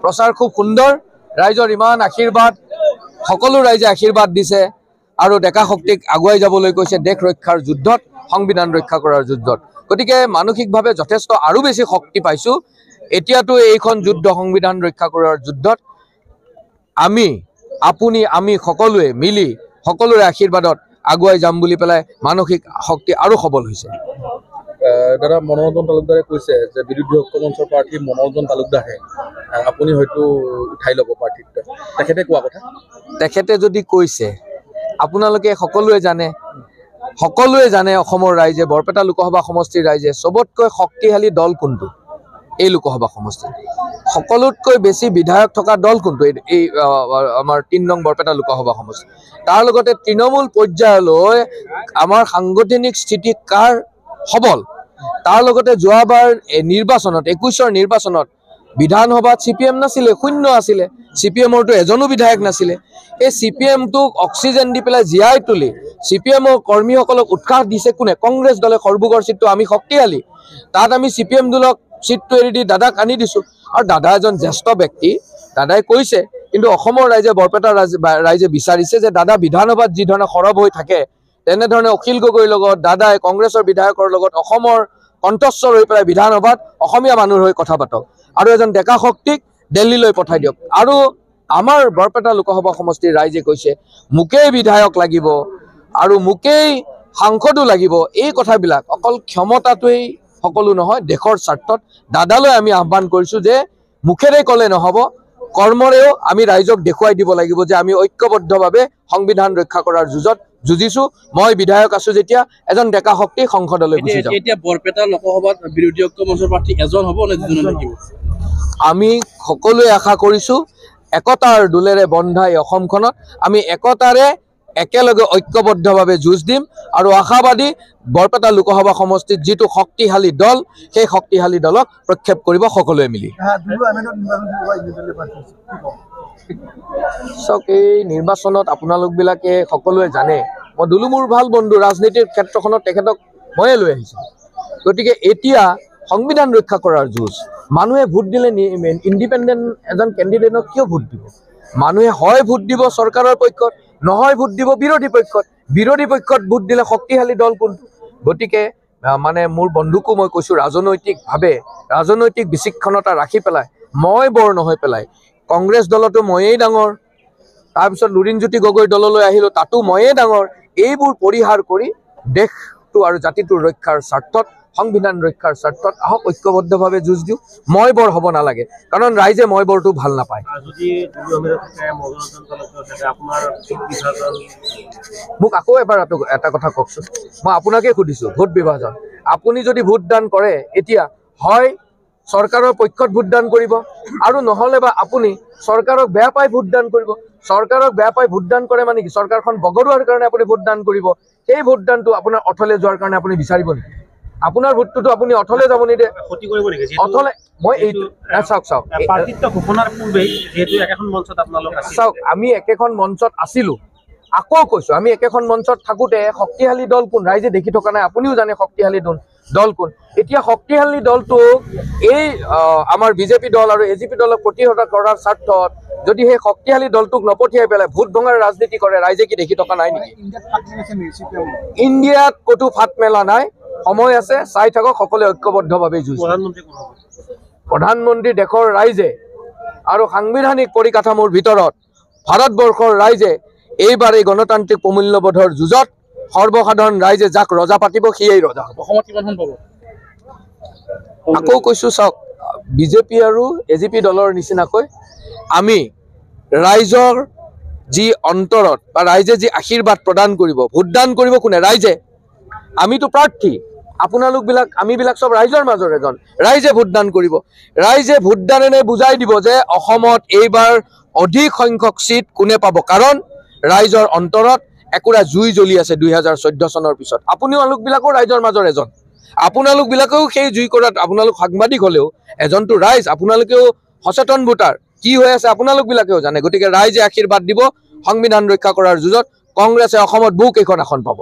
প্ৰচাৰ খুব সুন্দৰ ৰাইজৰ ইমান আশীৰ্বাদ সকলো ৰাইজে আশীৰ্বাদ দিছে আৰু ডেকা শক্তিক আগুৱাই যাবলৈ কৈছে দেশ ৰক্ষাৰ যুদ্ধত সংবিধান ৰক্ষা কৰাৰ যুদ্ধত গতিকে মানসিকভাৱে যথেষ্ট আৰু বেছি শক্তি পাইছো এতিয়াতো এইখন যুদ্ধ সংবিধান ৰক্ষা কৰাৰ যুদ্ধত আমি সকলোৱে মিলি সকলোৰে আশীৰ্বাদত আগুৱাই যাম বুলি পেলাই মানসিক শক্তি আৰু সবল হৈছে দাদা মনোৰঞ্জন তালুকদাৰে কৈছে যে বিৰোধী ঐক্য মঞ্চৰ প্ৰাৰ্থী মনোৰঞ্জন তালুকদাৰে আপুনি হয়তো উঠাই ল'ব প্ৰাৰ্থিত্ব তেখেতে কোৱা কথা তেখেতে যদি কৈছে আপোনালোকে সকলোৱে জানে অসমৰ ৰাইজে বৰপেটা লোকসভা সমষ্টিৰ ৰাইজে সবতকৈ শক্তিশালী দল কোনটো এই লোকসভা সমষ্টি সকলোতকৈ বেছি বিধায়ক থকা দল কোনটো এই আমাৰ 3 নং বৰপেটা লোকসভা সমষ্টি তাৰ লগতে তৃণমূল পৰ্যায়লৈ আমাৰ সাংগঠনিক স্থিতি কাৰ সবল তাৰ লগতে যোৱাবাৰ নিৰ্বাচনত 21ৰ নিৰ্বাচনত বিধানসভাত সিপিএম নাছিলে শূন্য আছিলে সিপিএমৰটো এজনো বিধায়ক নাছিলে এই সিপিএমটোক অক্সিজেন দি পেলাই জিয়াই তুলি সিপিএমৰ কৰ্মীসকলক উৎসাহ দিছে কোনে কংগ্ৰেছ দলে সৰ্বগড় সিটটো আমি শক্তিশালী তাত আমি সিপিএম দলক সিটটো এৰি দি দাদাক আনি দিছো আৰু দাদা এজন জ্যেষ্ঠ ব্যক্তি দাদাই কৈছে কিন্তু অসমৰ ৰাইজে বৰপেটা ৰাইজে বিচাৰিছে যে দাদা বিধানসভাত যি ধৰণে সৰব হৈ থাকে তেনেধৰণে অখিল গগৈৰ লগত দাদাই কংগ্ৰেছৰ বিধায়কৰ লগত অসমৰ কণ্ঠস্বৰ হৈ পেলাই বিধানসভাত অসমীয়া মানুহৰ হৈ কথা পাতক আৰু এজন ডেকা শক্তিক দিল্লীলৈ পঠাই দিয়ক আৰু আমাৰ বৰপেটা লোকসভা সমষ্টিৰ ৰাইজে কৈছে মুকেই বিধায়ক লাগিব আৰু মুকেই সাংসদো লাগিব এই কথাবিলাক অকল ক্ষমতাটোই সকলো নহয় দেশৰ স্বাৰ্থত দাদালৈ আমি আহ্বান কৰিছো যে মুখেৰে ক'লে নহব কৰ্মৰেও আমি ৰাইজক দেখুৱাই দিব লাগিব যে আমি ঐক্যবদ্ধভাৱে সংবিধান ৰক্ষা কৰাৰ যুঁজত যুঁজিছো মই বিধায়ক আছো যেতিয়া এজন ডেকা শক্তি সংসদলৈ গুচি যাম এতিয়া বৰপেটা লোকসভাত বিৰোধী ঐক্য মঞ্চৰ প্ৰাৰ্থী এজন হ'ব নে দুজন থাকিব আমি সকলোৱে আশা কৰিছো একতাৰ দোলেৰে বন্ধা এই অসমখনত আমি একতাৰে একেলগে ঐক্যবদ্ধভাৱে যুঁজ দিম আৰু আশাবাদী বৰপেটা লোকসভা সমষ্টিত যিটো শক্তিশালী দল সেই শক্তিশালী দলক প্ৰক্ষেপ কৰিব সকলোৱে মিলি চাওক এই নিৰ্বাচনত আপোনালোকবিলাকে সকলোৱে জানে মই দুলু মোৰ ভাল বন্ধু ৰাজনীতিৰ ক্ষেত্ৰখনত তেখেতক ময়ে লৈ আহিছোঁ গতিকে এতিয়া সংবিধান ৰক্ষা কৰাৰ যুঁজ মানুহে ভোট দিলে ইণ্ডিপেণ্ডেণ্ট এজন কেণ্ডিডেটক কিয় ভোট দিব মানুহে হয় ভোট দিব চৰকাৰৰ পক্ষত নহয় ভোট দিব বিৰোধী পক্ষত ভোট দিলে শক্তিশালী দল কোনটো গতিকে মানে মোৰ বন্ধুকো মই কৈছোঁ ৰাজনৈতিক বিচক্ষণতা ৰাখি পেলাই মই বৰ নহয় পেলাই কংগ্ৰেছ দলতো ময়েই ডাঙৰ তাৰপিছত লুৰিণজ্যোতি গগৈ দললৈ আহিলোঁ তাতো ময়েই ডাঙৰ এইবোৰ পৰিহাৰ কৰি দেশটো আৰু জাতিটোৰ ৰক্ষাৰ স্বাৰ্থত সংবিধান ৰক্ষাৰ স্বাৰ্থত আহক ঐক্যবদ্ধভাৱে যুঁজ দিওঁ মই বৰ হ'ব নালাগে কাৰণ ৰাইজে মই বৰটো ভাল নাপায় মোক আকৌ এবাৰ এটা কথা কওকচোন মই আপোনাকে সুধিছোঁ ভোট বিভাজন আপুনি যদি ভোটদান কৰে এতিয়া হয় চৰকাৰৰ পক্ষত ভোটদান কৰিব আৰু নহ'লে বা আপুনি চৰকাৰক বেয়া পাই ভোটদান কৰিব চৰকাৰক বেয়া পাই ভোটদান কৰে মানে কি চৰকাৰখন বগৰুৱাৰ কাৰণে আপুনি ভোটদান কৰিব সেই ভোটদানটো আপোনাৰ অথলে যোৱাৰ কাৰণে আপুনি বিচাৰিব নেকি আপোনাৰ ভোটটোতো আপুনি অথলে যাব নিদিয়ে অথলে মই এইটো চাওক আমি একেখন মঞ্চত আছিলোঁ আকৌ কৈছোঁ আমি একেখন মঞ্চত থাকোঁতে শক্তিশালী দল কোন ৰাইজে দেখি থকা নাই আপুনিও জানে শক্তিশালী দল কোন এতিয়া শক্তিশালী দলটো এই আমাৰ বিজেপি দল আৰু এজিপি দলক প্ৰতিহত কৰাৰ স্বাৰ্থত যদি সেই শক্তিশালী দলটোক নপঠিয়াই পেলাই ভোট ভঙাৰ ৰাজনীতি কৰে ৰাইজে কি দেখি থকা নাই নেকি ইণ্ডিয়াত ক'তো ফাট মেলা নাই সময় আছে চাই থাকক সকলোৱে ঐক্যবদ্ধভাৱে যুঁজ প্ৰধানমন্ত্ৰী দেশৰ ৰাইজে আৰু সাংবিধানিক পৰিকাঠামোৰ ভিতৰত ভাৰতবৰ্ষৰ ৰাইজে এইবাৰ এই গণতান্ত্ৰিক প্ৰমূল্যবোধৰ যুঁজত সৰ্বসাধাৰণ ৰাইজে যাক ৰজা পাতিব সিয়েই ৰজা হ'ব আকৌ কৈছোঁ চাওক বিজেপি আৰু এজিপি দলৰ নিচিনাকৈ আমি ৰাইজৰ যি অন্তৰত বা ৰাইজে যি আশীৰ্বাদ প্ৰদান কৰিব ভোটদান কৰিব কোনে ৰাইজে আমিতো প্ৰাৰ্থী আপোনালোকবিলাক আমিবিলাক চব ৰাইজৰ মাজৰ এজন ৰাইজে ভোটদান কৰিব ৰাইজে ভোটদানেৰে বুজাই দিব যে অসমত এইবাৰ অধিক সংখ্যক সিট কোনে পাব কাৰণ ৰাইজৰ অন্তৰত একুৰা জুই জ্বলি আছে 2014 চনৰ পিছত আপোনালোকবিলাকো ৰাইজৰ মাজৰ এজন আপোনালোকবিলাকেও সেই জুই কৰাত আপোনালোক সাংবাদিক হ'লেও এজনটো ৰাইজ আপোনালোকেও সচেতন ভোটাৰ কি হৈ আছে আপোনালোকবিলাকেও জানে গতিকে ৰাইজে আশীৰ্বাদ দিব সংবিধান ৰক্ষা কৰাৰ যুঁজত কংগ্ৰেছে অসমত বহুকেইখন আসন পাব